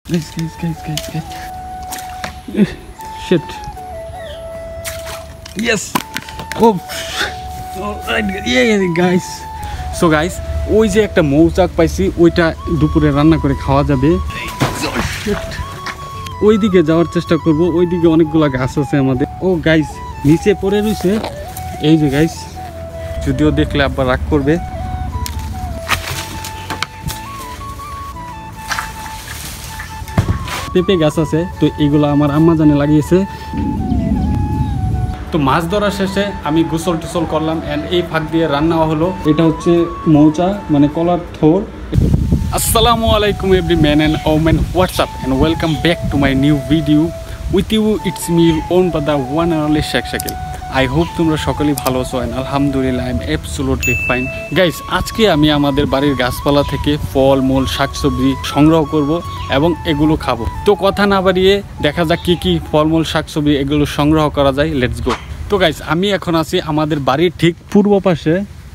guys. Shit. Yes. Oh. Alright. Yeah, guys. So guys, ওই যে একটা মৌচাক পাইছি, ওইটা দুপুরে রান্না করে খাওয়া যাবে। ওইদিকে যাওয়ার চেষ্টা করব, ওইদিকে অনেকগুলো গাছ আছে আমাদের। ও গাইস, নিচে পড়ে রয়েছে এই যে গাইস, যদিও দেখলে আবার রাগ করবে। পেঁপে গাছ আছে, তো এইগুলো আমার আম্মা জানে লাগিয়েছে। তো মাছ ধরা শেষে আমি গোসল টোসল করলাম এন্ড এই ফাঁক দিয়ে রান্না হলো। এটা হচ্ছে মৌচা মানে কলার থোর। আসসালামু আলাইকুম every man and women, what's up and welcome back to my new video with you. It's me own brother one and only Sheikh Shakil. I hope তোমরা সকলেই ভালো আছো অ্যান্ড আলহামদুলিল্লাহ I am absolutely fine. Guys, আজকে আমি আমাদের বাড়ির গাছপালা থেকে ফল মূল শাকসবজি সংগ্রহ করব এবং এগুলো খাবো। তো কথা না বাড়িয়ে দেখা যাক কী কী ফলমূল শাকসবজি এগুলো সংগ্রহ করা যায়। Let's go. তো গাইস, আমি এখন আছি আমাদের বাড়ির ঠিক পূর্ব পাশে।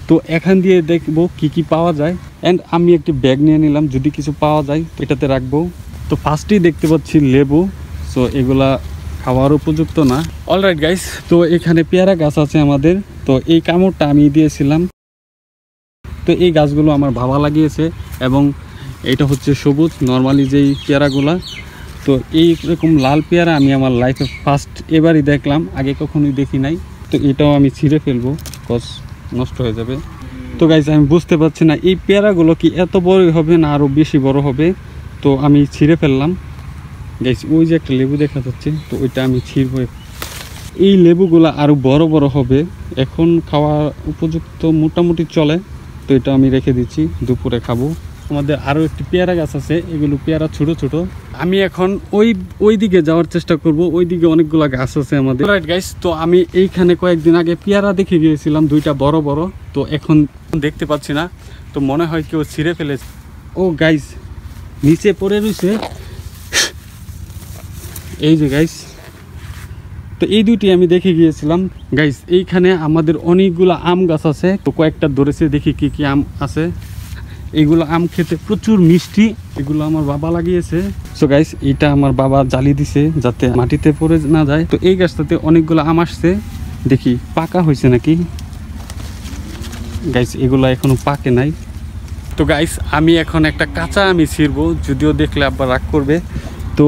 তো এখান দিয়ে দেখবো কি কি পাওয়া যায় অ্যান্ড আমি একটি ব্যাগ নিয়ে নিলাম, যদি কিছু পাওয়া যায় এটাতে রাখবো। তো ফার্স্টেই দেখতে পাচ্ছি লেবু, সো এগুলা খাওয়ার উপযুক্ত না। অলরাইট গাইস, তো এখানে পেয়ারা গাছ আছে আমাদের। তো এই কামড়টা আমি দিয়েছিলাম। তো এই গাছগুলো আমার বাবা লাগিয়েছে এবং এটা হচ্ছে সবুজ নর্মালি যেই পেয়ারাগুলা। তো এইরকম লাল পেয়ারা আমি আমার লাইফে ফার্স্ট এবারই দেখলাম, আগে কখনোই দেখি নাই। তো এটাও আমি ছিঁড়ে ফেলবো, কজ নষ্ট হয়ে যাবে। তো গাইস, আমি বুঝতে পারছি না এই পেয়ারাগুলো কি এত বড়ই হবে না আরও বেশি বড় হবে। তো আমি ছিঁড়ে ফেললাম। গাইস, ওই যে একটা লেবু দেখা যাচ্ছে, তো ওইটা আমি ছিঁড়ব। এই লেবুগুলো আরও বড় বড় হবে, এখন খাওয়া উপযুক্ত মোটামুটি চলে। তো এটা আমি রেখে দিচ্ছি, দুপুরে খাবো। আমাদের আরও একটি পেয়ারা গাছ আছে, এগুলো পেয়ারা ছোট ছোট। আমি এখন ওই দিকে যাওয়ার চেষ্টা করব, ওই দিকে অনেকগুলো গাছ আছে আমাদের। রাইট গাইস, তো আমি এইখানে কয়েকদিন আগে পেয়ারা দেখে গিয়েছিলাম, দুইটা বড় বড়। তো এখন দেখতে পাচ্ছি না, তো মনে হয় কেউ ছিঁড়ে ফেলেছে। ও গাইস, নিচে পড়ে রয়েছে এই যে গাইস। তো এই দুইটি আমি দেখে গিয়েছিলাম। গাইস, এইখানে আমাদের অনেকগুলো আম গাছ আছে, তো কয়েকটা ধরেছে, দেখি কি কি আম আছে। এইগুলো আম খেতে প্রচুর মিষ্টি, এগুলো আমার বাবা লাগিয়েছে। সো গাইস, এটা আমার বাবা জালি দিছে যাতে মাটিতে পড়ে না যায়। তো এই গাছটাতে অনেকগুলো আম আসছে, দেখি পাকা হয়েছে নাকি। গাইস, এগুলো এখনো পাকে নাই। তো গাইস, আমি এখন একটা কাঁচা আমি ছিঁড়বো, যদিও দেখলে আবার রাগ করবে। তো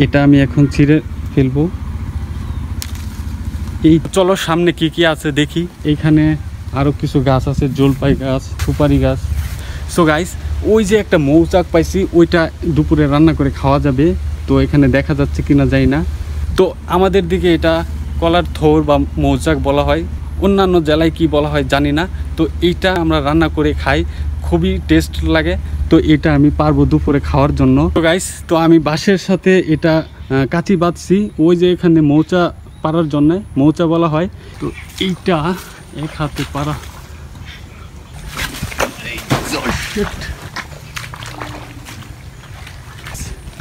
এটা আমি এখন ছিঁড়ে ফেলবো। এই চলো সামনে কি কি আছে দেখি। এইখানে আরও কিছু গাছ আছে, জলপাই গাছ, সুপারি গাছ। সো গাইস, ওই যে একটা মৌচাক পাইছি, ওইটা দুপুরে রান্না করে খাওয়া যাবে। তো এখানে দেখা যাচ্ছে কিনা জানি না। তো আমাদের দিকে এটা কলার থোর বা মৌচাক বলা হয়, অন্যান্য জেলায় কি বলা হয় জানি না। তো এইটা আমরা রান্না করে খাই, খুবই টেস্ট লাগে। তো এটা আমি পারবো দুপুরে খাওয়ার জন্য। তো গাইস, তো আমি বাঁশের সাথে এটা কাঁচি বাঁধছি, ওই যে এখানে মৌচা পারার জন্য মৌচা বলা হয়। তো এইটা এক হাতে পারা।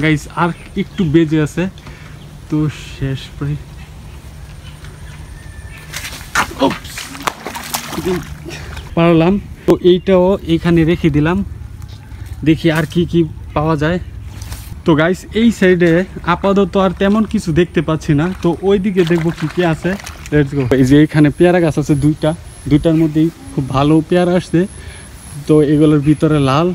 গাইস, আর একটু বেজে আছে, তো শেষ প্রায়। পারলাম। তো এইটাও এখানে রেখে দিলাম, দেখি আর কি কি পাওয়া যায়। তো গাইস, এই সাইডে আপাতত আর তেমন কিছু দেখতে পাচ্ছি না, তো ওই দিকে দেখবো কি কি আছে। Let's go. এই যে এখানে পেয়ারা গাছ আছে দুইটার মধ্যেই খুব ভালো পেয়ারা আসছে। তো এগুলোর ভিতরে লাল।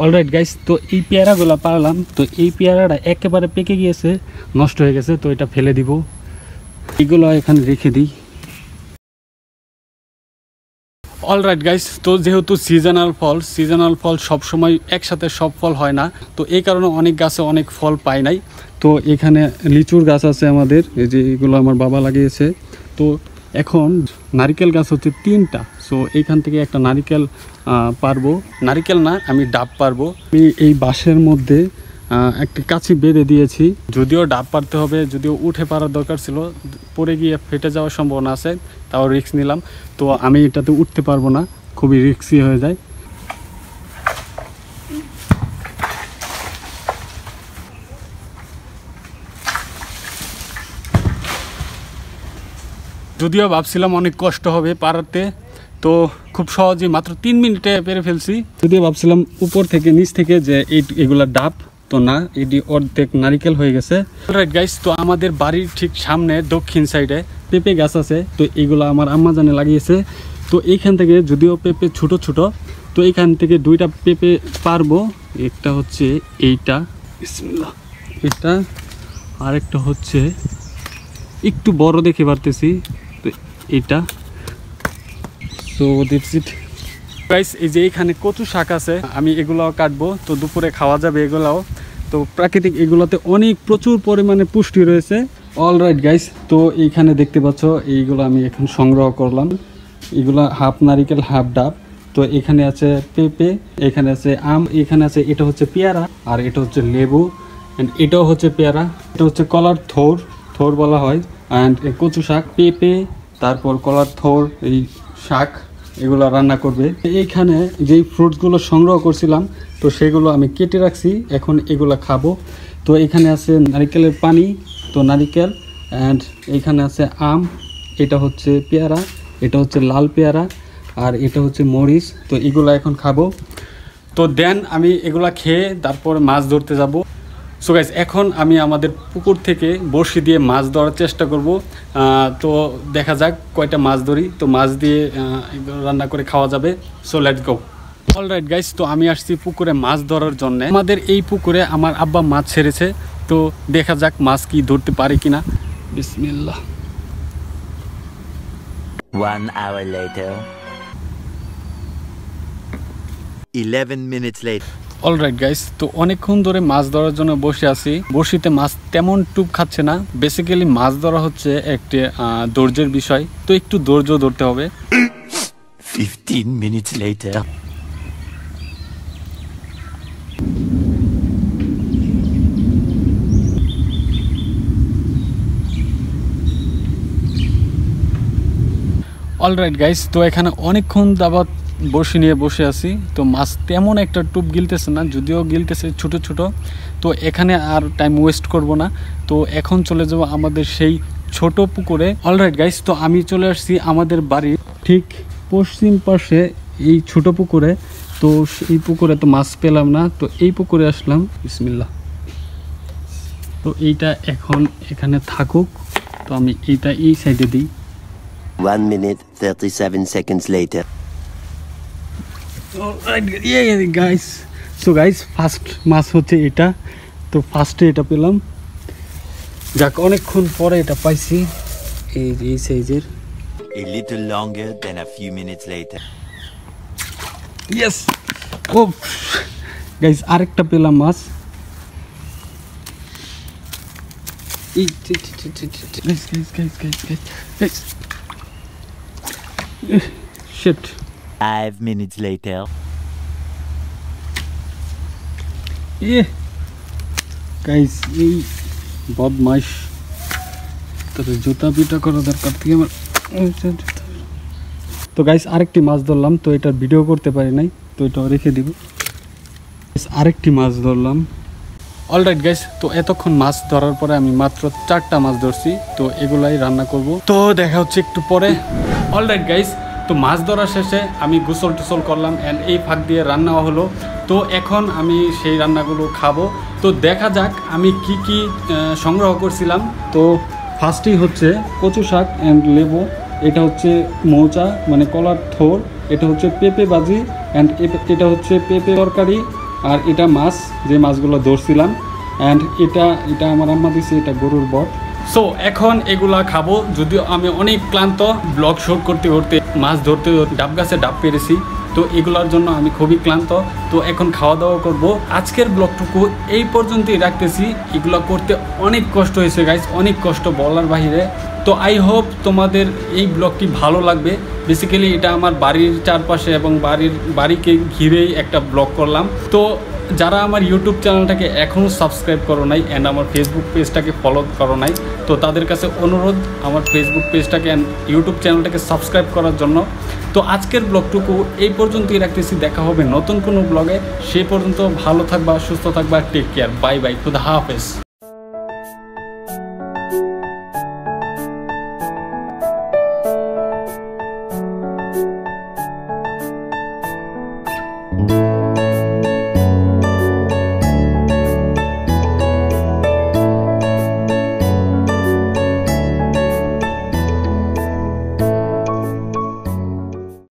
অলরাইট গাইস, তো এই পেয়ারাগুলো পারলাম। তো এই পেয়ারাটা একেবারে পেকে গিয়েছে, নষ্ট হয়ে গেছে। তো এটা ফেলে দিব, এগুলো এখানে রেখে দিই। অলরাইট গাইস, তো যেহেতু সিজনাল ফল সবসময় একসাথে সব ফল হয় না, তো এই কারণে অনেক গাছে অনেক ফল পাই নাই। তো এখানে লিচুর গাছ আছে আমাদের, এই যে এগুলো আমার বাবা লাগিয়েছে। তো এখন নারিকেল গাছ হচ্ছে 3টা। সো এইখান থেকে একটা নারিকেল পারবো, নারিকেল না আমি ডাব পারবো। আমি এই বাঁশের মধ্যে একটা কাছি বেঁধে দিয়েছি, যদিও ডাব পারতে হবে, যদিও উঠে পারার দরকার ছিল, পরে গিয়ে ফেটে যাওয়ার সম্ভাবনা আছে, তাও রিস্ক নিলাম। তো আমি এটাতে উঠতে পারবো না, খুবই রিস্কি হয়ে যায়। যদিও ভাবছিলাম অনেক কষ্ট হবে পারাতে, তো খুব সহজেই মাত্র 3 মিনিটে পেরে ফেলছি। যদিও ভাবছিলাম উপর থেকে নিচ থেকে যে এগুলা ডাব, তো না, এটি অর্ধেক নারিকেল হয়ে গেছে। অলরাইট গাইস, তো আমাদের বাড়ির ঠিক সামনে দক্ষিণ সাইডে পেঁপে গাছ আছে, তো এইগুলো আমার আম্মা জানে লাগিয়েছে। তো এইখান থেকে যদিও পেঁপে ছোট ছোট, তো এইখান থেকে 2টা পেঁপে পারবো। একটা হচ্ছে এইটা, বিসমিল্লাহ, এটা, আর একটা হচ্ছে একটু বড় দেখে পারতেছি, তো এটা। So that's it guys. এই যে এইখানে কচু শাক আছে, আমি এগুলাও কাটবো, তো দুপুরে খাওয়া যাবে এগুলাও। তো প্রাকৃতিক এগুলোতে প্রচুর পরিমাণে পুষ্টি রয়েছে। অলরাইট গাইস, তো এইখানে দেখতে পাচ্ছ এইগুলো আমি এখন সংগ্রহ করলাম। এগুলা হাফ নারিকেল হাফ ডাব। তো এখানে আছে পেঁপে, এখানে আছে আম, এখানে আছে, এটা হচ্ছে পেয়ারা, আর এটা হচ্ছে লেবু, অ্যান্ড এটাও হচ্ছে পেয়ারা, এটা হচ্ছে কলার থোর বলা হয়, অ্যান্ড কচু শাক, পেঁপে, তারপর কলার থোর, এই শাক, এগুলো রান্না করবে। এইখানে যেই ফ্রুটসগুলো সংগ্রহ করছিলাম, তো সেগুলো আমি কেটে রাখছি, এখন এগুলো খাবো। তো এখানে আছে নারিকেলের পানি, তো নারিকেল, অ্যান্ড এইখানে আছে আম, এটা হচ্ছে পেয়ারা, এটা হচ্ছে লাল পেয়ারা, আর এটা হচ্ছে মরিচ। তো এগুলো এখন খাবো। তো দেন আমি এগুলা খেয়ে তারপর মাছ ধরতে যাব। সো গাইস, এখন আমি আমাদের পুকুর থেকে বড়শি দিয়ে মাছ ধরার চেষ্টা করব। তো দেখা যাক কয়টা মাছ ধরি। তো মাছ দিয়ে রান্না করে খাওয়া যাবে। So let's go. Alright guys, তো আমি আসছি পুকুরে মাছ ধরার জন্য। আমাদের এই পুকুরে আমার আব্বা মাছ ছেড়েছে, তো দেখা যাক মাছ কি ধরতে পারি কিনা। বিসমিল্লাহ। 1 hour later. 11 minutes later. Alright guys, তো অনেকক্ষণ ধরে মাছ ধরার জন্য বসে আছি। বড়শিতে মাছ তেমন টুপ খাচ্ছে না। বেসিক্যালি মাছ ধরা হচ্ছে একটা ধৈর্যের বিষয়, তো একটু ধৈর্য ধরতে হবে। 15 minutes later. অলরাইট গাইস, তো এখানে অনেকক্ষণ যাবত বড়শি নিয়ে বসে আছি। তো মাছ তেমন একটা টুপ গিলতেছে না, যদিও গিলতেছে ছোট ছোট। তো এখানে আর টাইম ওয়েস্ট করব না, তো এখন চলে যাব আমাদের সেই ছোট পুকুরে। অলরাইট গাইস, তো আমি চলে আসছি আমাদের বাড়ির ঠিক পশ্চিম পাশে এই ছোট পুকুরে। তো এই পুকুরে তো মাছ পেলাম না, তো এই পুকুরে আসলাম। বিসমিল্লাহ। তো এইটা এখন এখানে থাকুক, তো আমি এইটা এই সাইডে দিই। 1 minute 37 seconds later. Guys, so guys, first মাছ হচ্ছে এটা। তো ফার্স্টে এটা পেলাম, যাক অনেকক্ষণ পরে এটা পাইছি, এই সাইজের। A little longer than a few minutes later. Yes. ও গাইস, আরেকটা পেলাম মাছ। শিট। 5 minutes later. গাইস, এই বদমাইশ, তবে জুতা পিটা করা দরকার থেকে আমার। তো গাইস, আরেকটি মাছ ধরলাম, তো এটার ভিডিও করতে পারি নাই, তো এটা রেখে দিব। আরেকটি মাছ ধরলাম। অলরাইট গাইস, তো এতক্ষণ মাছ ধরার পরে আমি মাত্র 4টা মাছ ধরছি, তো এগুলাই রান্না করব। তো দেখা হচ্ছে একটু পরে। অলরাইট গাইস, তো মাছ ধরা শেষে আমি গোসল টোসল করলাম, অ্যান্ড এই ফাঁক দিয়ে রান্নাও হলো। তো এখন আমি সেই রান্নাগুলো খাবো। তো দেখা যাক আমি কি কি সংগ্রহ করছিলাম। তো ফার্স্টেই হচ্ছে কচু শাক অ্যান্ড লেবু, এটা হচ্ছে মৌচা মানে কলার থোর, এটা হচ্ছে পেঁপে ভাজি, অ্যান্ড এটা হচ্ছে পেঁপে তরকারি, আর এটা মাছ, যে মাছগুলো ধরছিলাম, অ্যান্ড এটা আমার আম্মা দিছে, এটা গরুর বট। সো এখন এগুলা খাবো। যদিও আমি অনেক ক্লান্ত, ব্লগ শুট করতে করতে, মাছ ধরতে ডাব গাছে ডাব পেরেছি, তো এগুলোর জন্য আমি খুবই ক্লান্ত। তো এখন খাওয়া দাওয়া করব। আজকের ব্লগটুকু এই পর্যন্তই রাখতেছি। এগুলো করতে অনেক কষ্ট হয়েছে গাইস, অনেক কষ্ট বলার বাহিরে। তো আই হোপ তোমাদের এই ব্লগটি ভালো লাগবে। বেসিক্যালি এটা আমার বাড়ির চারপাশে এবং বাড়িকে ঘিরেই একটা ব্লগ করলাম। তো যারা আমার ইউটিউব চ্যানেলটাকে এখনও সাবস্ক্রাইব করো নাই, অ্যান্ড আমার ফেসবুক পেজটাকে ফলো করো নাই, তো তাদের কাছে অনুরোধ আমার ফেসবুক পেজটাকে অ্যান্ড ইউটিউব চ্যানেলটাকে সাবস্ক্রাইব করার জন্য। তো আজকের ব্লগটুকু এই পর্যন্তই রাখতেছি। দেখা হবে নতুন কোনো ব্লগে। সেই পর্যন্ত ভালো থাকবা, সুস্থ থাকবা, টেক কেয়ার, বাই বাই, খুদা হাফেজ।